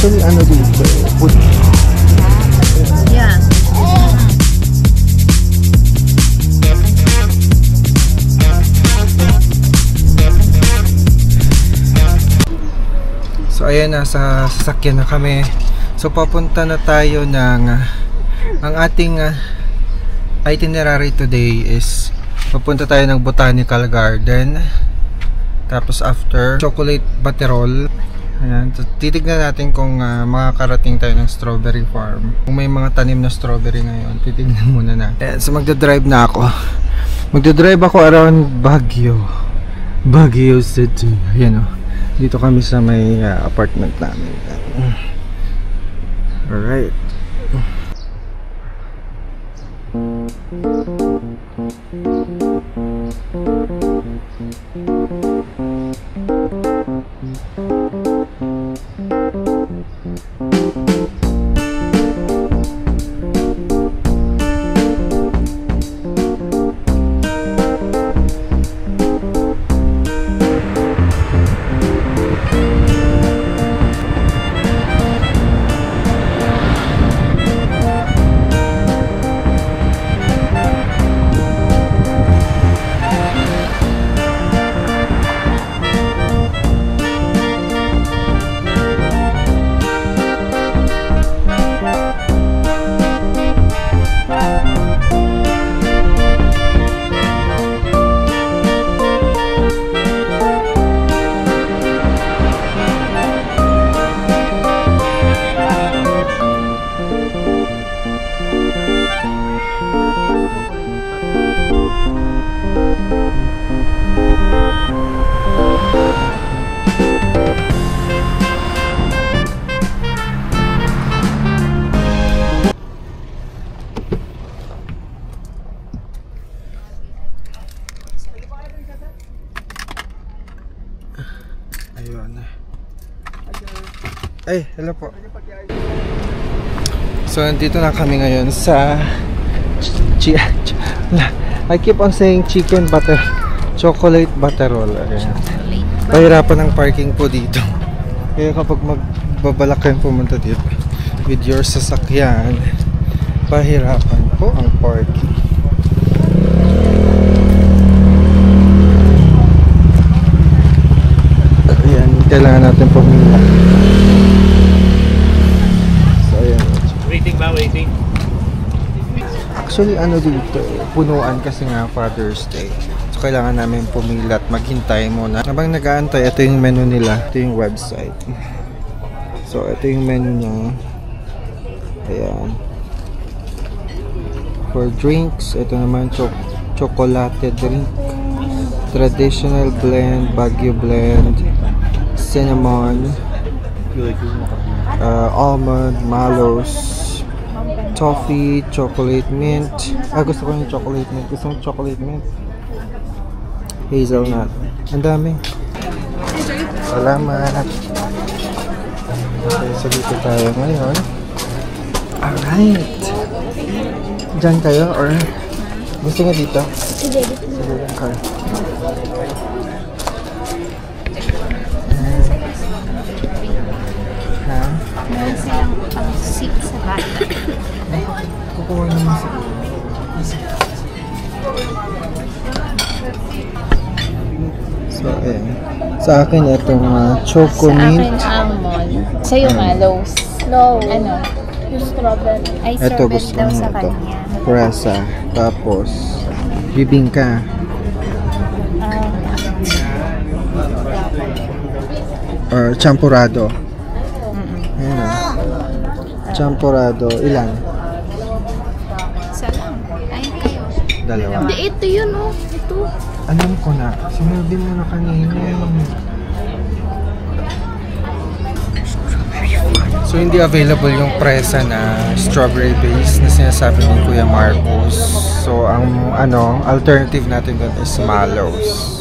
Actually, ano dito? Food. Yeah. So ayan, nasa sasakyan na kami. So papunta na tayo ng ang ating itinerary today is papunta tayo ng Botanical Garden. Tapos after, chocolate baterol. Ayan, so, titignan natin kung makakarating tayo ng strawberry farm. Kung may mga tanim na strawberry ngayon, titignan muna natin. Ayan, so magdadrive na ako. Magdadrive ako around Baguio. Baguio City. Ayan o. Dito kami sa may apartment namin. Alright. Ayun. Ay, hello po. So, nandito na kami ngayon sa I keep on saying chicken butter chocolate butterol. Ayan. Pahirapan ng parking po dito. Kaya kapag magbabalak kayong pumunta dito with your sasakyan, pahirapan po ang parking. Kailangan natin pumila. So ayan. Waiting ba? Waiting? Actually ano dito, punuan kasi nga Father's Day. So kailangan namin pumila at maghintay muna. Habang nag-aantay, ito yung menu nila. Ito yung website. So ito yung menu niya. Ayan. For drinks, ito naman chocolate drink. Traditional blend, Baguio blend, cinnamon, almond, mallows, toffee, chocolate mint. Gusto ko yung chocolate mint. Gusto ko yung chocolate mint. Hazelnut. Ang dami. Salamat. Okay, so dito tayo ngayon. Alright. Diyan kayo or gusto nga dito? Sige, dito kayo. Meron silang seat sa bata. Kukuha naman sa so, ayan. Sa akin itong choco mint. Sa akin almond. Sa'yo mallows. No. Ano? Yung strawberry. Ay, Ito strawberry gusto daw mo sa ito. kanya. Presa. Tapos bibingka. Or champurado. Ayan o. Champurado. Ilan? Isa lang. Ay, kayo. Dalawa. Hindi, ito yun oh. Ito. Alam ko na. Sinabi mo na kanina. So hindi available yung presa na strawberry base na sinasabi ni Kuya Marcos. So ang alternative natin doon is mallows.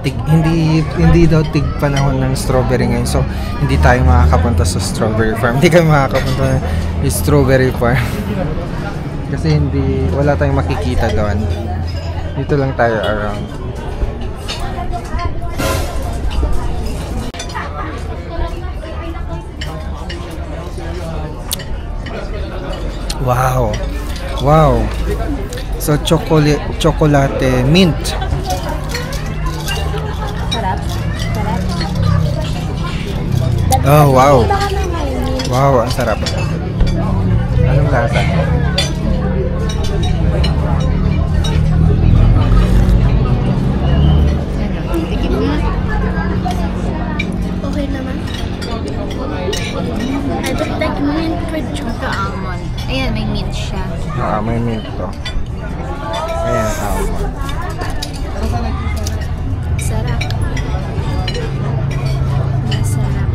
Hindi daw tig panahon ng strawberry ngayon. So hindi tayo makakapunta sa strawberry farm. Hindi kami makakapunta sa strawberry farm. Kasi wala tayong makikita doon. Dito lang tayo around. Wow. Wow. So, chocolate mint. Sarap. Sarap. Oh, wow. Wow, ang sarap. Anong lasa? Okay naman. I just like mint with chocolate almond. Ayan, may mint siya. May mint to. Ayan, almond. Sarap. Masarap.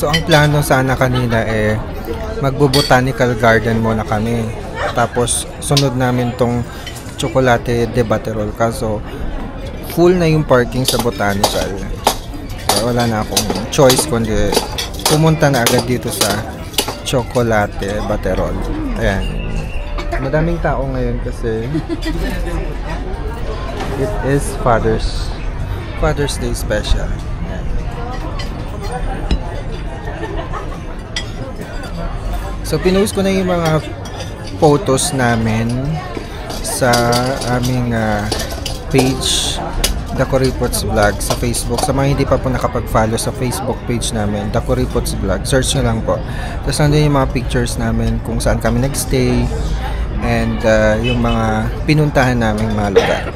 So, ang plano sana kanina magbo-botanical garden muna kami. Tapos, sunod namin tong chocolate de Baterol. Kaso, full na yung parking sa botanical. So, wala na akong choice kundi pumunta na agad dito sa chocolate Baterol. Ayan. Madaming tao ngayon kasi it is Father's Day special. Ayan. So, pinost ko na yung mga photos namin sa aming page, The Kuripots Vlog sa Facebook. Sa mga hindi pa po nakapag-follow sa Facebook page namin, The Kuripots Vlog, search nyo lang po. Tapos nandun yung mga pictures namin kung saan kami nagstay and yung mga pinuntahan naming mga lugar.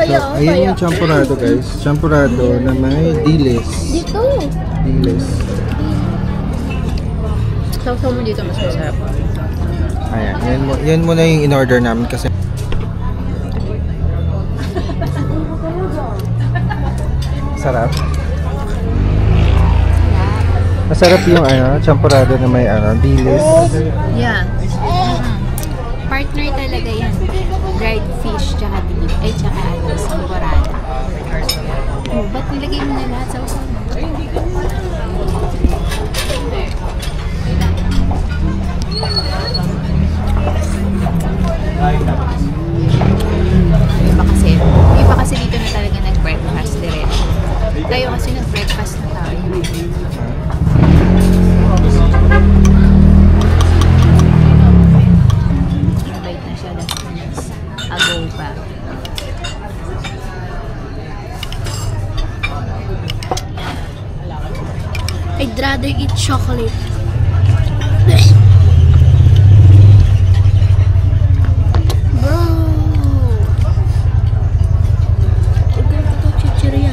So, ayan yung champurado guys. Champurado na may dilis. Dito. Dilis. Sausaw mo dito, mas masarap. Ayan. Yan muna yung in-order namin kasi sarap. Masarap yung champurado na may dilis. Yeah. Partner talaga yan. Dried fish, tsaka beef, ay tsaka samborada. Oh, ba't nilagay mo na lahat sa usaw mo? Iba kasi dito na talaga nag-breakfast diretso. Tayo kasi nag-breakfast na tayo. Invite na siya last minutes ago pa. I'd rather eat chocolate. Bro! Tignan ko ito, chichirya.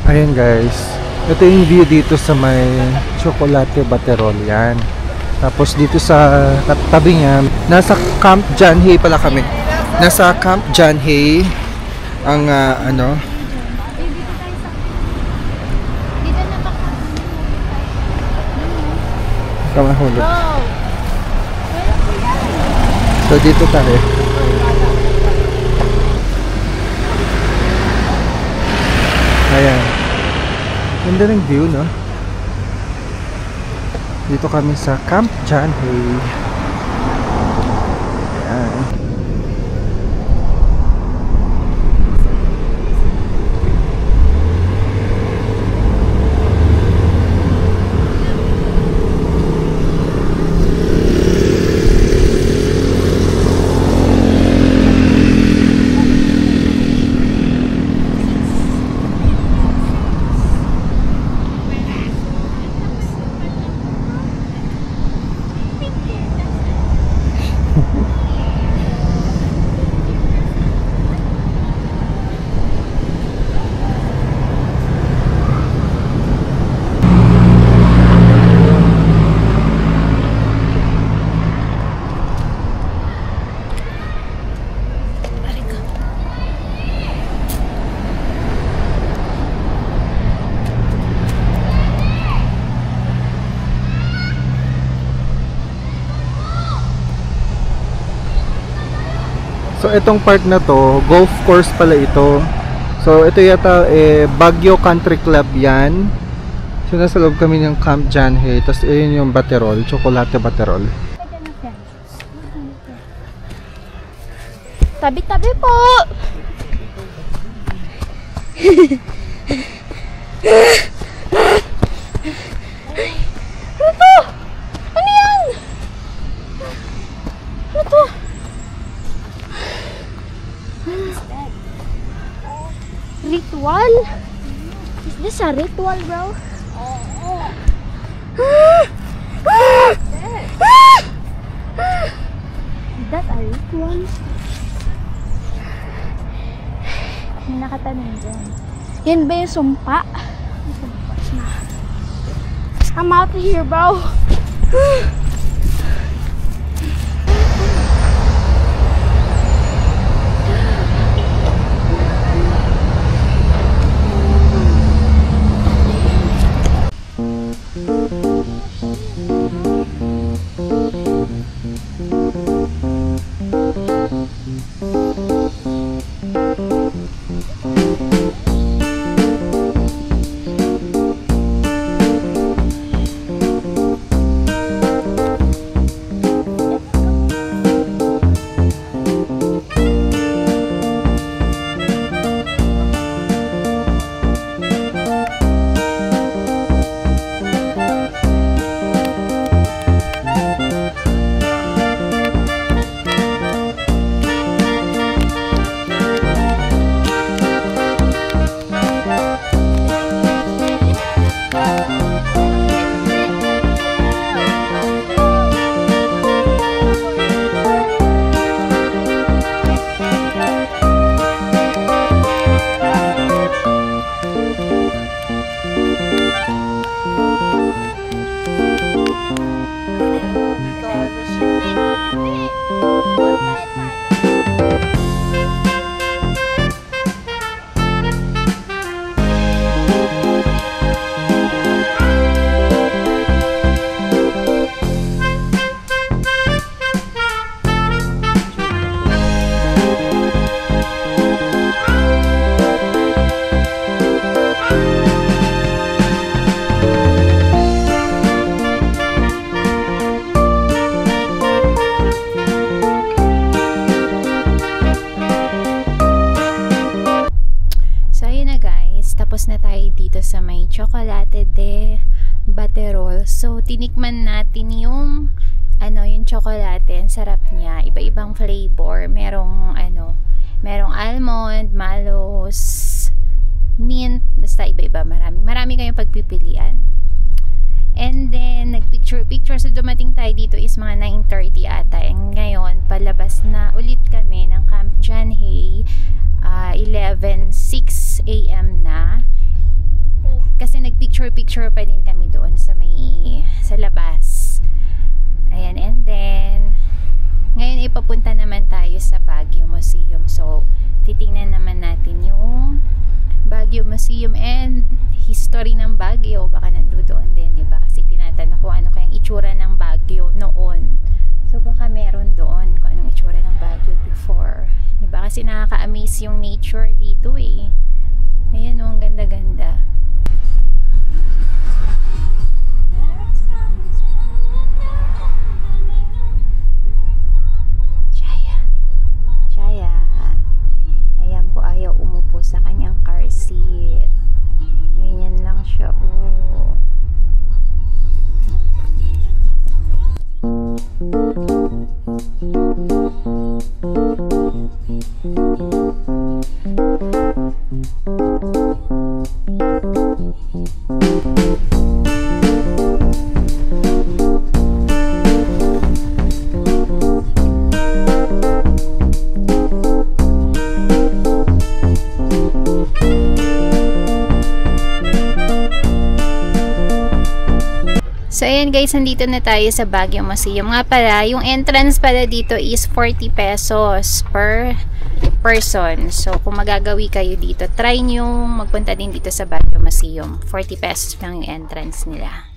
Ayan guys, ito yung view dito sa may Chocolate Baterol yan. Tapos dito sa tabi niya, nasa Camp John Hay pala kami. Nasa Camp John Hay ang kamahulog. So dito tayo. Ayan. Ganda ng view, no? Dito kami sa Camp John Hay. Ayan. So itong part na to, golf course pala ito. So ito yata Baguio Country Club yan. So nasa loob kami ng Camp Janhe. Tapos ayun yung Baterol, Chocolate Baterol. Tabi-tabi po! Ano to? Ano yan? Ano to? Ritual? Is this a ritual, bro? Is that a ritual? May nakatanong dyan. Yan ba yung sumpa? I'm out of here, bro. Tapos na tayo dito sa may Chocolate de Baterol. So, tinikman natin yung yung chocolate. Ang sarap niya. Iba-ibang flavor. Merong almond, mallows, mint. Basta iba-iba. Marami kayong pagpipilian. And then, nagpicture-picture. So, dumating tayo dito is mga 9:30 ata. And ngayon, palabas na ulit kami ng Camp Janhe. 11:06 AM na. Kasi nagpicture-picture pa din kami doon sa labas. Ayan, and then ngayon ipapunta naman tayo sa Baguio Museum. So, titingnan naman natin yung Baguio Museum and history ng Baguio. Baka nandoon din, diba? Kasi tinatanong ko ano kayang itsura ng Baguio noon. So, baka meron doon kung anong itsura ng Baguio before. Diba? Kasi nakaka-amaze yung nature dito eh. Ayan o, ang ganda-ganda. Chaya. Ayan po, ayaw umupo sa kanyang car seat. Ganyan lang siya. Oh. So, ayan guys, nandito na tayo sa Baguio Museum. Nga pala, yung entrance pala dito is 40 pesos per person. So, kung magagawi kayo dito, try nyo magpunta din dito sa Baguio Museum. 40 pesos lang yung entrance nila.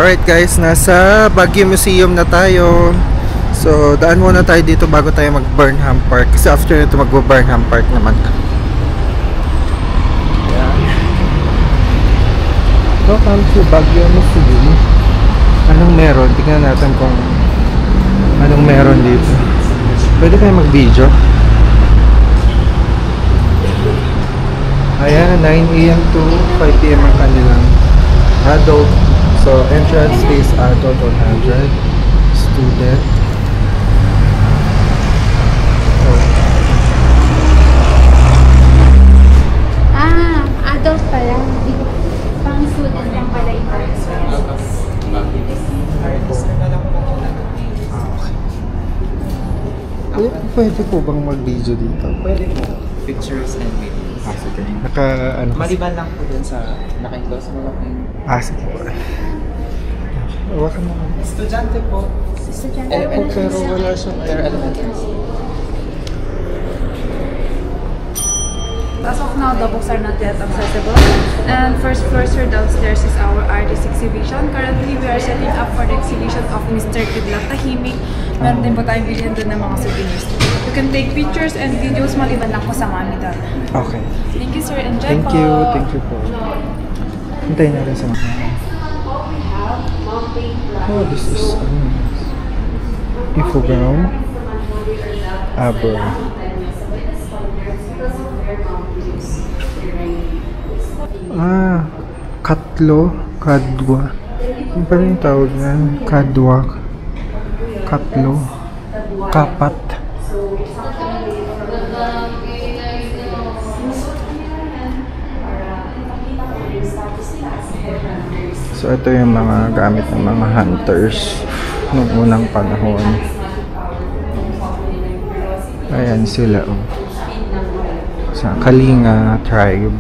Alright guys, nasa Baguio Museum na tayo. So, daan muna tayo dito bago tayo mag-Burnham Park. Kasi after nito mag-Burnham Park naman. Ayan. Welcome to Baguio Museum. Anong meron? Tingnan natin kung anong meron dito. Pwede kayo mag-video. Ayan, 9 AM to 5 PM ang kanilang adult. So, entrance is adult 100. Student. Adult pala. Pang student lang pala yung Pwede po bang mag-video dito? Pwede po. Pictures and videos. Sige. Ano? Maliban lang po dun sa naka-enclose mo lang yung... Sige po. Hawakan mo. Estudyante po. Pero wala siyang... They're elementary. As of now, the books are not yet accessible. And first floor, sir, downstairs is our artist exhibition. Currently, we are setting up for the exhibition of Mr. Kidlat Tahimik. Meron din po tayong bilhin doon ng mga souvenirs. You can take pictures and videos maliban lang po sa mami doon. Okay. Thank you, sir. Enjoy Thank po. you. Thank you po. Hintayin natin sa mga. Oh, this is Ifo Brown. Bro. Katlo, kadwa. Ano pa rin yung tawag yan? Kadwa. Katlo. Kapat. So ito yung mga gamit ng mga hunters noong unang panahon. Ayan sila sa Kalinga tribe.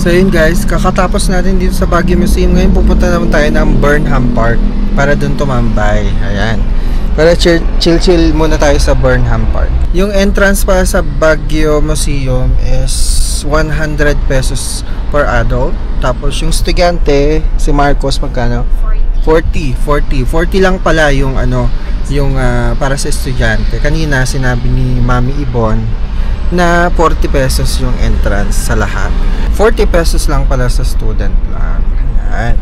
So yun guys, kakatapos natin dito sa Baguio Museum. Ngayon pupunta naman tayo ng Burnham Park para dun tumambay. Ayan. Pero chill muna tayo sa Burnham Park. Yung entrance para sa Baguio Museum is 100 pesos per adult. Tapos yung estudyante, si Marcos, magkano? 40 lang pala yung para sa estudyante. Kanina sinabi ni Mami Ibon na 40 pesos yung entrance sa lahat. 40 pesos lang pala sa student lang. Ayan.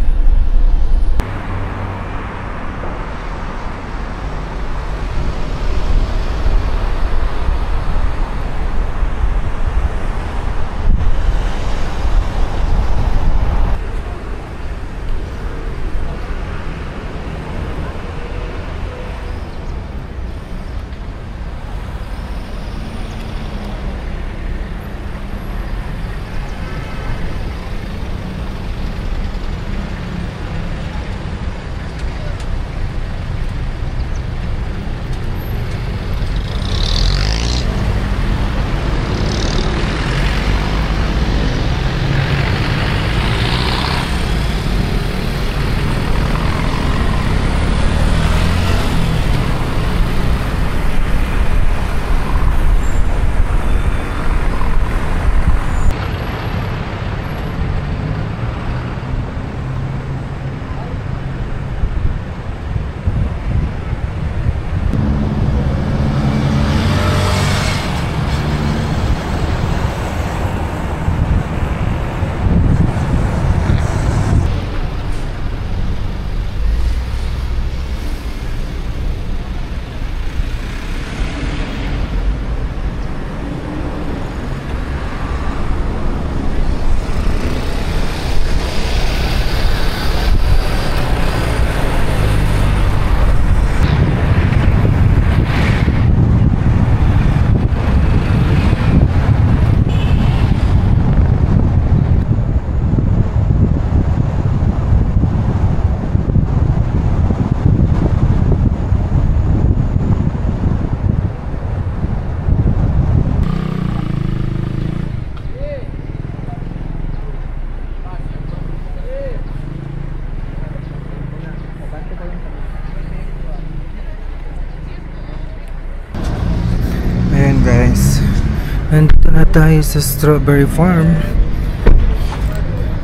Nandito na tayo sa strawberry farm.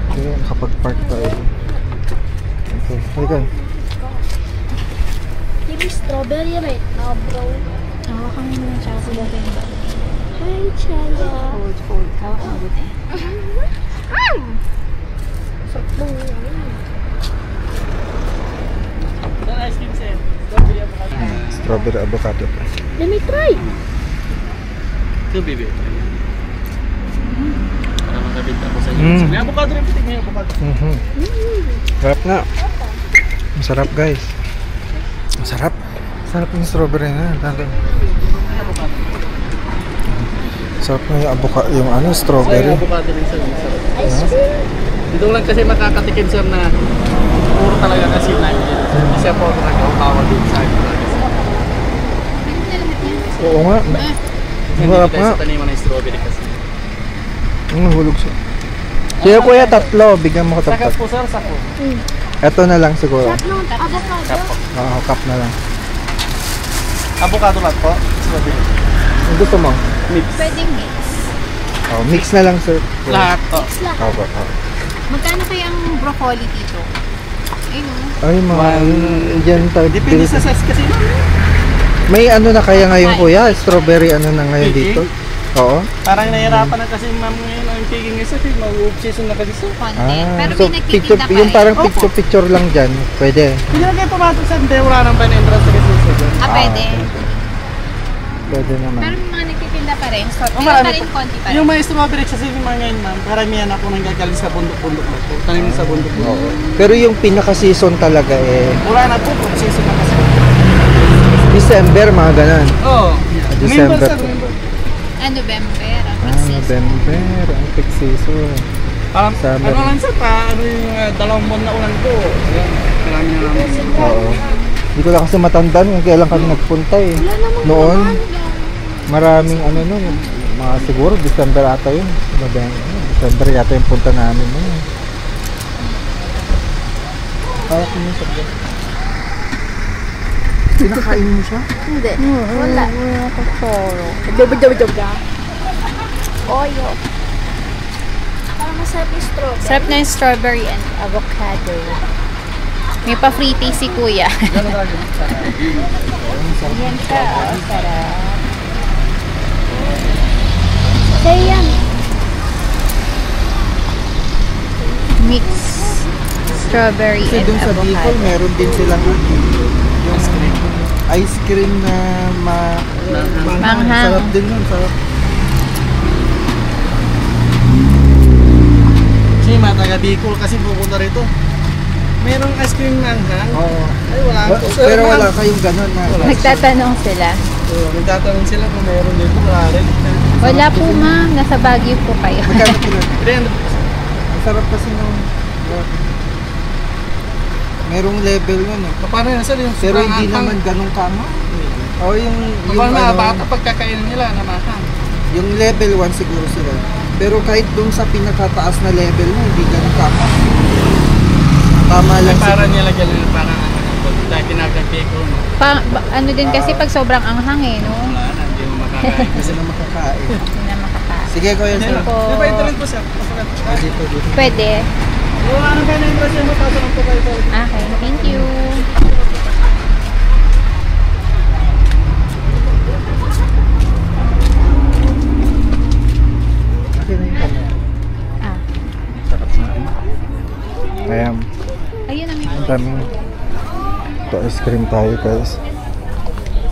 Okay, nakapag-park tayo. Okay, halika. Maybe strawberry right now, bro. Hawakan mo muna siya. Pulutin ba? Hi, Chaya. Hold. Hawak mo buti. Strawberry avocado. Let me try. Ito, baby. Para makabita ko sa inyo. Mm. May avocado rin, pitik mo yung avocado. Sarap na. Masarap guys. Masarap. Sarap yung strawberry na. Sarap na yung avocado, yung ano, Sa strawberry. yung avocado rin sir. Dito lang kasi makakatikim sir na puro talaga kasi na hindi siya po talaga umawag din sa akin. Oo nga. Hindi Masarap tayo nga. sa taniman ng strawberry kasi. Hulog siya. Kaya kuya, tatlo. Bigyan mo ko Sakap tatlo. po sir, sakap. Ito na lang siguro. Avocado. Sakap po. Oo, cup na lang. Avocado lang po. Strawberry. Ang gusto mo? Mix. Pwedeng mix. Oh, mix na lang sir. Lahat po. Opo. Magkano kaya ang broccoli dito? Ayun. Ay, mga dyan tayo. Depende sa size kasi. May ano na kaya ngayon kuya? Strawberry ano na ngayon Picking? dito? Oo. Parang nahihirapan na kasi ma'am ngayon ang picking isa. Mag-obsession na kasi sir. Konti. Pero So, may picture, nagtitinda pa yung parang Opo. picture lang dyan. Pwede. Pinagay pumasok sa hindi, wala nang pa-entrance kasi sir. Pwede. Pwede naman. Pero may mga nagtitinda pa rin. So, Oh, meron marami pa rin po. konti pa rin. Yung mga strawberry kasi yung mga ngayon ma'am, karamihan ako nanggagaling sa bundok-bundok na po. Tanim sa bundok. Oo. Pero yung pinaka-season talaga Wala na po, obsession na kasi. December, mga ganun. Oo. December November, sir, po. November. November. Ang peak season. November. Ang peak season. Parang, Summer. ano lang sir, ano yung dalawang buwan na ulan ko. Ayan, marami na naman. Oo. Hindi ko na kasi matandaan kung kailan kami nagpunta eh. Noon, maraming ano nun, mga siguro December ata yun. December yata yung punta namin nun. Kaya ko yung sabay. Pinakain mo siya? Hindi. Wala. Oyo. Parang masarap yung strawberry. Sarap na yung strawberry and avocado. May pa-free taste si kuya. Yan siya. Sarap. Kaya yan. Mix strawberry Kasi and dun sa Bicol, avocado. meron din silang yung ice cream na Manghang. Sarap din yun, sarap. Kasi mga taga Bicol kasi pupunta rito. Merong ice cream na hang. Oo. Ay, wala po. Sir, Pero wala ma'am. kayong ganun na. Nagtatanong sila. Oo, nagtatanong sila kung meron dito. Wala rin. Wala po ma'am. Nasa Baguio po kayo. Magkano kilo? 300. Ang sarap kasi nung merong level nun eh. Paano yan sir? Yung Pero sobrang hindi anghang. naman ganun kamo. O yung Paano na ano, bata pagkakainin nila na mahang? yung level 1 siguro sila. Pero kahit dun sa pinakataas na level mo, hindi ganun kamo. Tama lang Para siguro. nilagyan nila parang dahil pinagkakiko. Ano din kasi pag sobrang anghang eh, no? Wala na, hindi mo makakain. Kasi na makakain. Hindi na makakain. Sige kuya sir. po. Di ba ito rin po siya? Ah, dito. Pwede. Wala nang kayo na impression mo, pasok lang po kayo sir. Okay, thank you. Okay na yung camera. Ah, Sarap na. Ayan. ayun ang Ang daming ito ice cream tayo guys.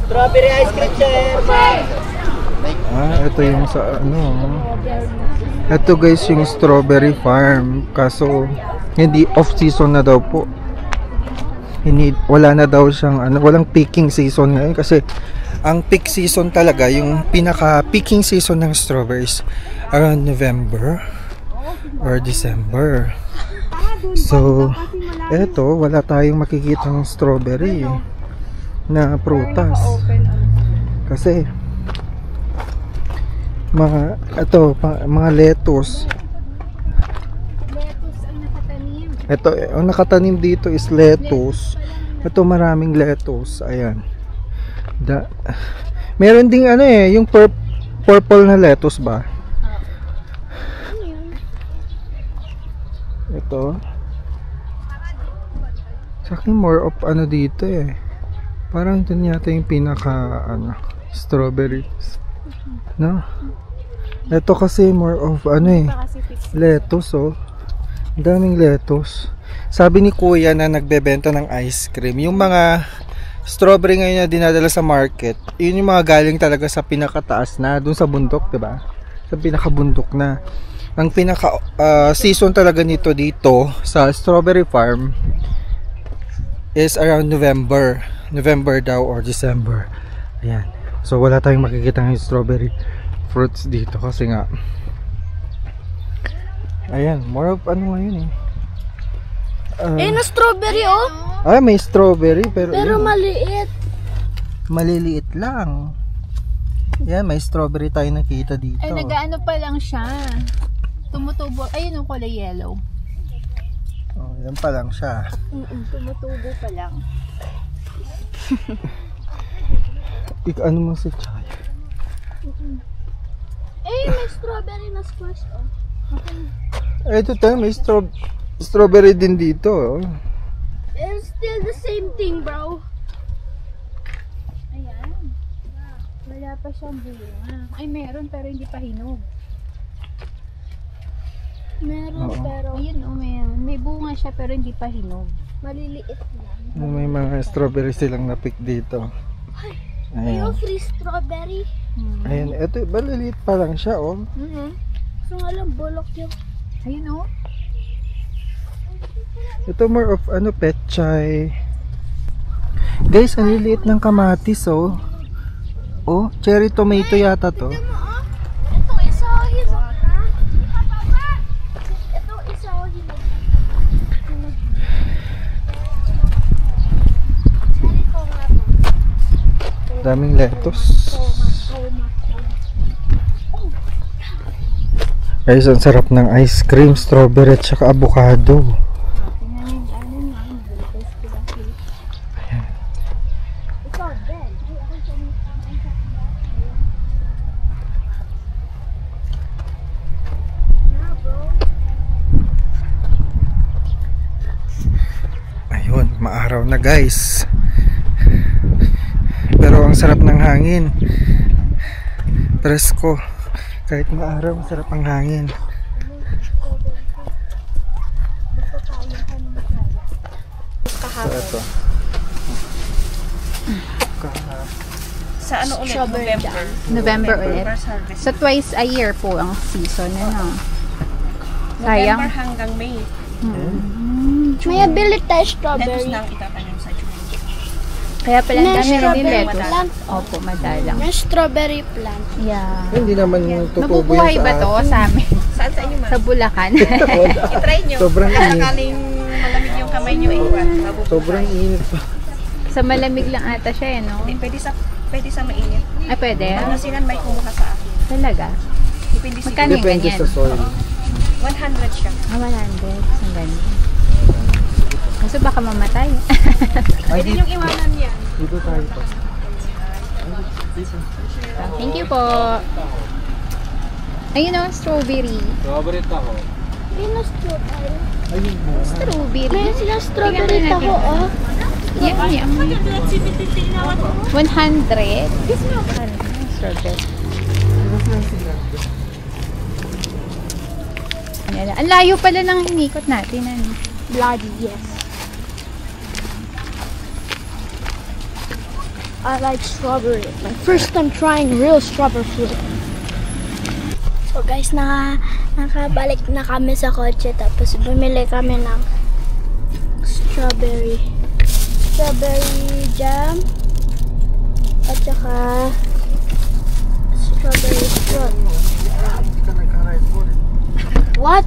Strawberry ice cream sir. Ito yung sa ano. Ito guys yung strawberry farm. Kaso hindi off season na daw po. Wala na daw siyang ano, walang picking season ngayon kasi ang peak season talaga, yung pinaka picking season ng strawberries around November or December. So, eto, wala tayong makikitang strawberry na prutas. Kasi mga lettuce. Ito, ang nakatanim dito is lettuce. Ito maraming lettuce. Ayan. Meron ding ano yung purple na lettuce ba? Ito. Sa akin more of ano dito eh. Parang dun yata yung pinaka ano, strawberries. No? Ito kasi more of ano eh, lettuce oh. Ang daming lettuce. Sabi ni kuya na nagbebenta ng ice cream, yung mga strawberry ngayon na dinadala sa market, yun yung mga galing talaga sa pinakataas na, dun sa bundok, diba? Sa pinakabundok na. Ang pinaka season talaga nito dito sa strawberry farm is around November daw or December. Ayan. So wala tayong makikita ng strawberry fruits dito kasi nga ayan, more of ano ngayon eh. Na strawberry oh. May strawberry pero yun, Maliit. maliliit lang. Yan, may strawberry tayo nakita dito. Ay, nag-ano pa lang siya. Tumutubo. Ayun yung kulay yellow. Oh, yan pa lang siya. Tumutubo pa lang. Ano mo sa chay? May strawberry na squash oh. Ito tayo, may strawberry din dito. Oh. It's still the same thing, bro. Ayan. Wala pa siyang bunga. Ay, meron pero hindi pa hinog. Meron Oo. pero Ayun, meron. May bunga siya pero hindi pa hinog. maliliit lang. May mga strawberry silang na-pick dito. Yung Ayan. free strawberry. Ayan, ito, maliliit pa lang siya, oh. So nga lang, bulok yung... Ayun, oh. Ito more of ano, petchay. Guys, ang liliit ng kamatis, oh. Oh, cherry tomato yata to. Ito isa hinog na. Ito isa hinog. Ito nga to. Daming lettuce. Guys, ang sarap ng ice cream, strawberry at saka avocado. Ito, Ben. Ayun, maaraw na guys. Pero ang sarap ng hangin. Presko. Kahit maaraw, sarap ang hangin. So, ito. Sa ano ulit? November. November ulit. First harvest. So, twice a year po ang season, ano? Sayang. November hanggang May. May ability tayo Lettuce strawberry. na ang itatanim sa June. Kaya pala ang May dami rin strawberry lettuce. plant. Opo, madalang. May strawberry plant. Yeah. Hindi naman tutubo Mabubuhay yan ba to sa sa amin? Saan sa inyo, ma'am? Sa Bulacan. I-try nyo. Sobrang Baka init. sakaling malamig yung kamay nyo, mabubuhay. Sobrang init pa. Sa malamig lang ata siya, eh, no? Hindi, pwede sa mainit. Ay, pwede? Pangasinan may kumuha sa akin. Talaga? Depende sa Magkano yung Depende ganyan? sa soil. 100 siya. 100. Ang ganda. Kaso baka mamatay. Ay, Pwede yung iwanan yan. dito tayo pa. Thank you po. Ayun o, strawberry. May na strawberry. Ayun mo. Strawberry. May sila strawberry taho oh. Yan, yan. 100. Gusto mo ba? Strawberry. Ang layo pala ng inikot natin. Ano? Bloody, yes. I like strawberry. My first time trying real strawberry fruit. So guys, nakabalik na kami sa kotse tapos bumili kami ng strawberry jam at saka strawberry fruit. What?